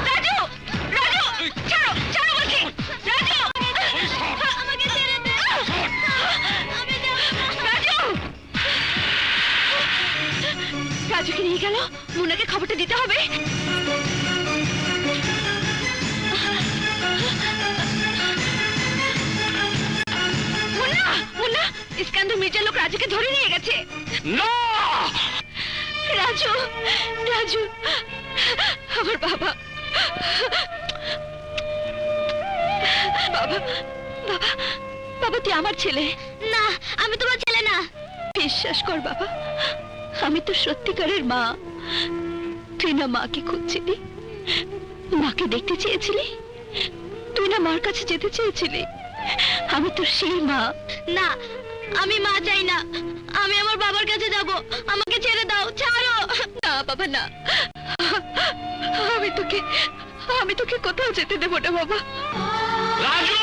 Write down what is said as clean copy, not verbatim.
রাজু, রাজু, ছাড়ো, ছাড়ো বলছি। রাজু, আমাকে ছেড়ে দে। আমি যাব না। রাজু, রাজুকে নিয়ে গেল। মুন্নাকে খবরটা দিতে হবে। মুন্না, মুন্না, ইস্কান্দর মির্জার লোক রাজুকে ধরে নিয়ে গেছে। না রাজু, রাজু, আমার বাবা, বাবা, বাবা, বাবা তুই আমার ছেলে। না, আমি তোমার ছেলে না। বিশ্বাস কর বাবা, আমি তো সত্যিকারের মা। তুই না মাকে খুঁজছিলি, মাকে দেখতে চেয়েছিলি, তুই না মার কাছে যেতে চেয়েছিলি। আমি তো সেই মা। না, আমি মা চাই না। আমি আমার বাবার কাছে যাব। আমাকে ছেড়ে দাও, ছাড়ো। না বাবা না, আমি তোকে কোথাও যেতে দেবো না বাবা। রাজু